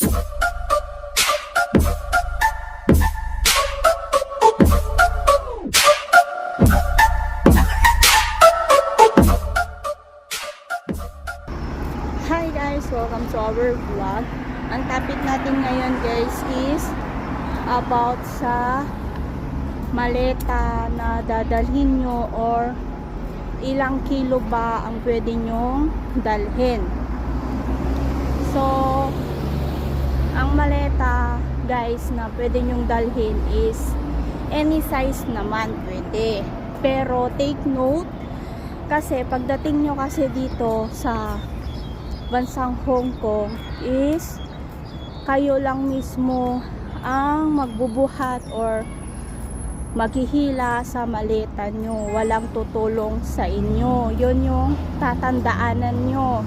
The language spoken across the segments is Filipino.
Hi guys, welcome to our vlog. Ang topic natin ngayon guys is about sa maleta na dadalhin nyo or ilang kilo ba ang pwede nyong dalhin. So, ang maleta guys na pwede nyong dalhin is any size naman pwede. Pero take note, kasi pagdating nyo kasi dito sa bansang Hong Kong is kayo lang mismo ang magbubuhat or maghihila sa maleta nyo. Walang tutulong sa inyo. Yun yung tatandaanan nyo.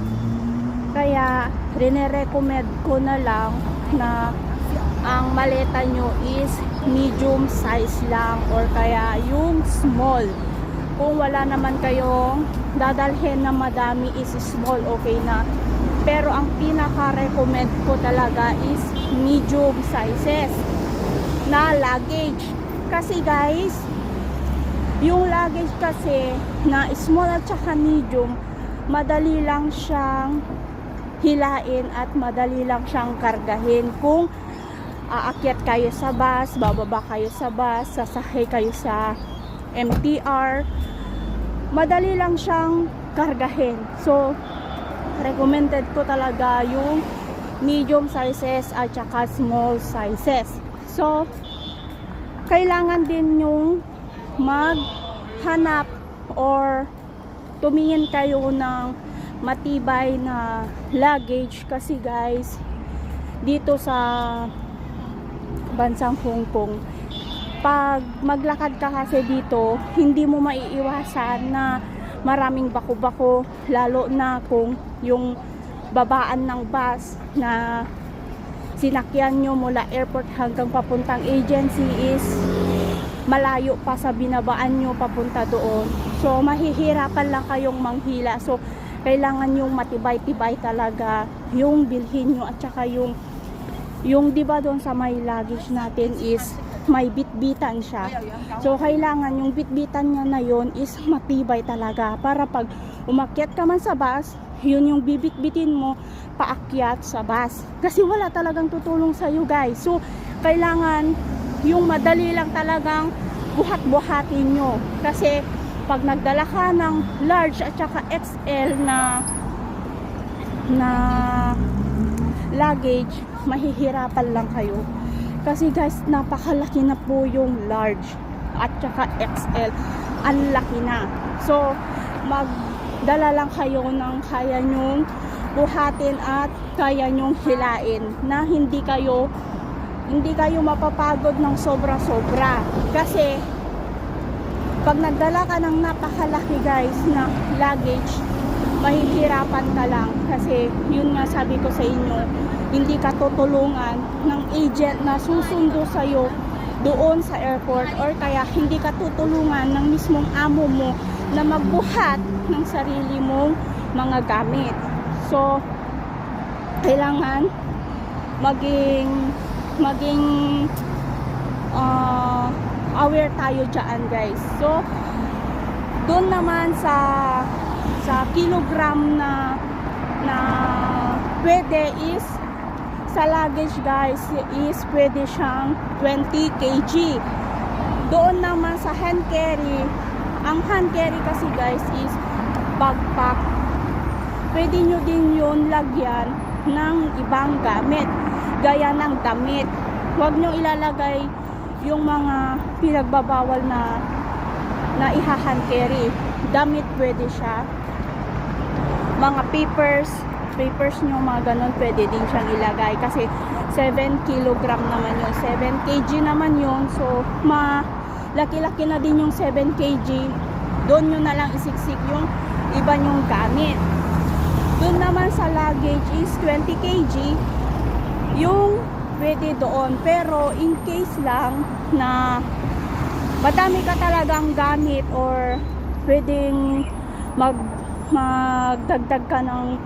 Kaya rine-recommend ko na lang na ang maleta nyo is medium size lang or kaya yung small. Kung wala naman kayong dadalhin na madami is small, okay na. Pero ang pinaka-recommend ko talaga is medium sizes na luggage. Kasi guys, yung luggage kasi na small at saka medium, madali lang siyang hilain at madali lang siyang kargahin. Kung aakyat kayo sa bus, bababa kayo sa bus, sasakay kayo sa MTR, madali lang siyang kargahin. So, recommended ko talaga yung medium sizes at saka small sizes. So, kailangan din yung maghanap or tumingin kayo ng matibay na luggage kasi guys, dito sa bansang Hong Kong, pag maglakad ka kasi dito, hindi mo maiiwasan na maraming bako-bako, lalo na kung yung babaan ng bus na sinakyan nyo mula airport hanggang papuntang agency is malayo pa sa binabaan nyo papunta doon. So mahihirapan lang kayong manghila. So kailangan yung matibay-tibay talaga yung bilhin nyo at saka yung diba doon sa may luggage natin is may bitbitan siya. So kailangan yung bitbitan niya na yon is matibay talaga para pag umakyat ka man sa bus, yun yung bibitbitin mo paakyat sa bus. Kasi wala talagang tutulong sa iyo guys. So kailangan yung madali lang talagang buhat-buhatin nyo. Kasi pag nagdala ka ng large at saka XL na luggage, mahihirapan lang kayo. Kasi guys, napakalaki na po yung large at saka XL. Ang laki na. So, magdala lang kayo ng kaya nyong buhatin at kaya nyong hilain na hindi kayo mapapagod ng sobra-sobra. Kasi, pag nagdala ka ng napakalaki guys na luggage, mahihirapan ka lang. Kasi, yun nga sabi ko sa inyo, hindi ka tutulungan ng agent na susundo sa'yo doon sa airport or kaya hindi ka tutulungan ng mismong amo mo na magbuhat ng sarili mong mga gamit. So, kailangan maging aware tayo dyan guys. So, doon naman sa kilogram na pwede is sa luggage guys is pwede siyang 20 kg. Doon naman sa hand carry, ang hand carry kasi guys is backpack. Pwede nyo din yun lagyan ng ibang gamit, gaya ng damit. Huwag nyo ilalagay yung mga pinagbabawal na i-hand carry. Damit pwede siya. Mga papers nyo, mga ganon, pwede din siyang ilagay kasi 7 kilogram naman yun, 7 kg naman yun. So laki-laki na din yung 7 kg. Doon nyo na lang isiksik yung iba nyong gamit. Doon naman sa luggage is 20 kg yung pwede doon. Pero in case lang na madami ka talagang gamit or pwedeng magdagdag ka ng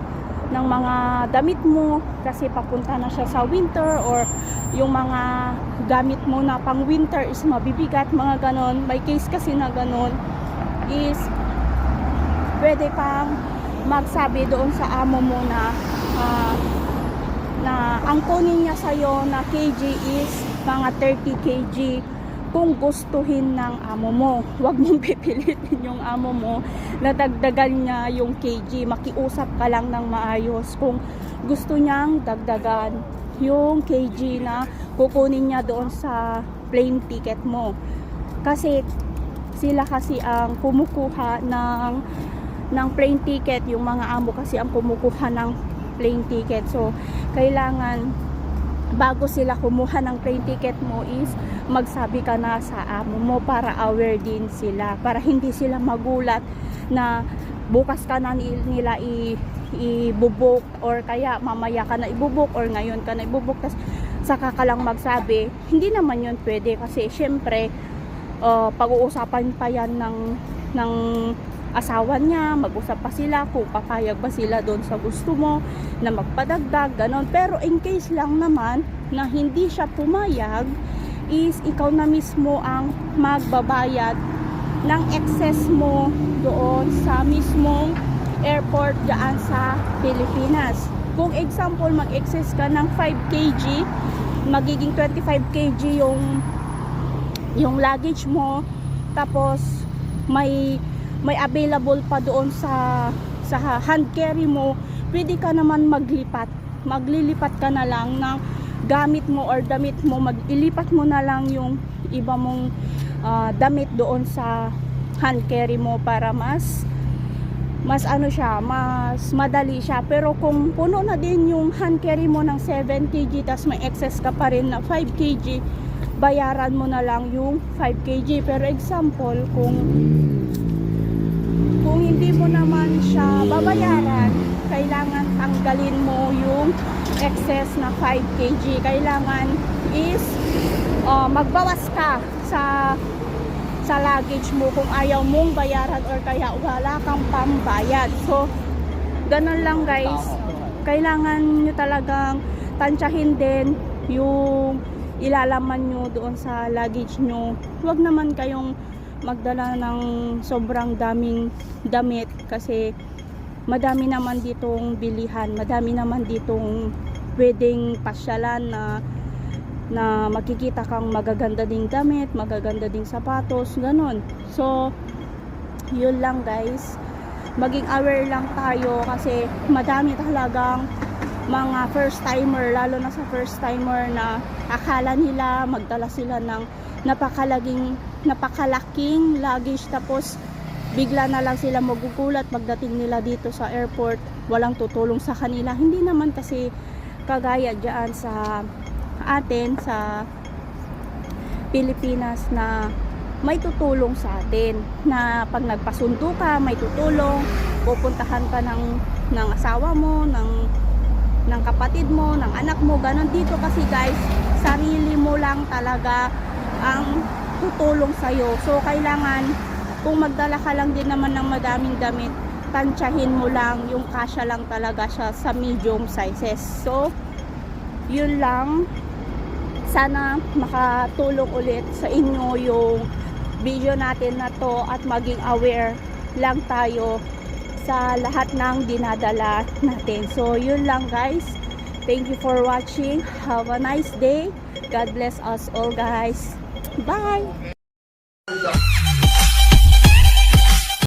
ng mga damit mo kasi papunta na siya sa winter, or yung mga gamit mo na pang winter is mabibigat, mga ganon. May case kasi na ganon is pwede kang magsabi doon sa amo mo na ang kunin niya sa'yo na kg is mga 30 kg kung gustuhin ng amo mo. Huwag mong pipilitin yung amo mo na dagdagan niya yung kg. Makiusap ka lang ng maayos kung gusto niyang dagdagan yung kg na kukunin niya doon sa plane ticket mo. Kasi sila kasi ang kumukuha ng plane ticket, yung mga amo kasi ang kumukuha ng plane ticket. So kailangan bago sila kumuha ng plane ticket mo is magsabi ka na sa amo mo para aware din sila, para hindi sila magulat na bukas ka na nila ibubuk, or kaya mamaya ka na ibubuk, or ngayon ka na ibubuk, tas saka ka lang magsabi. Hindi naman yun pwede kasi syempre pag-uusapan pa yan ng asawa niya, mag-usap pa sila kung papayag ba sila doon sa gusto mo na magpadagdag, ganon. Pero in case lang naman na hindi siya pumayag, is ikaw na mismo ang magbabayad ng excess mo doon sa mismong airport dyan sa Pilipinas. Kung example, mag-excess ka ng 5 kg, magiging 25 kg yung luggage mo, tapos may available pa doon sa hand carry mo, pwede ka naman maglilipat ka na lang ng gamit mo or damit mo, ilipat mo na lang yung iba mong damit doon sa hand carry mo para mas ano siya, mas madali siya. Pero kung puno na din yung hand carry mo ng 7 kg tas may excess ka pa rin na 5 kg, bayaran mo na lang yung 5 kg. Pero example, kung hindi mo naman siya babayaran, kailangan tanggalin mo yung excess na 5 kg. Kailangan is magbawas ka sa luggage mo kung ayaw mong bayaran or kaya wala kang pambayad. So ganun lang guys, kailangan nyo talagang tansyahin din yung ilalaman nyo doon sa luggage nyo. Huwag naman kayong magdala ng sobrang daming damit kasi madami naman ditong bilihan, madami naman ditong pwedeng pasyalan na makikita kang magaganda ding damit, magaganda ding sapatos, ganun. So yun lang guys, maging aware lang tayo kasi madami talagang mga first timer, lalo na sa first timer, na akala nila magdala sila ng napakalaking luggage, tapos bigla na lang sila magugulat pagdating nila dito sa airport, walang tutulong sa kanila. Hindi naman kasi kagaya dyan sa atin sa Pilipinas na may tutulong sa atin, na pag nagpasundo ka may tutulong, pupuntahan ka ng asawa mo, ng kapatid mo, ng anak mo, ganon. Dito kasi guys, sarili mo lang talaga ang tutulong sa'yo. So kailangan, kung magdala ka lang din naman ng madaming damit, tansyahin mo lang yung kasya lang talaga siya sa medium sizes. So yun lang, sana makatulong ulit sa inyo yung video natin na to, at maging aware lang tayo sa lahat ng dinadala natin. So yun lang guys, thank you for watching, have a nice day, God bless us all guys, bye.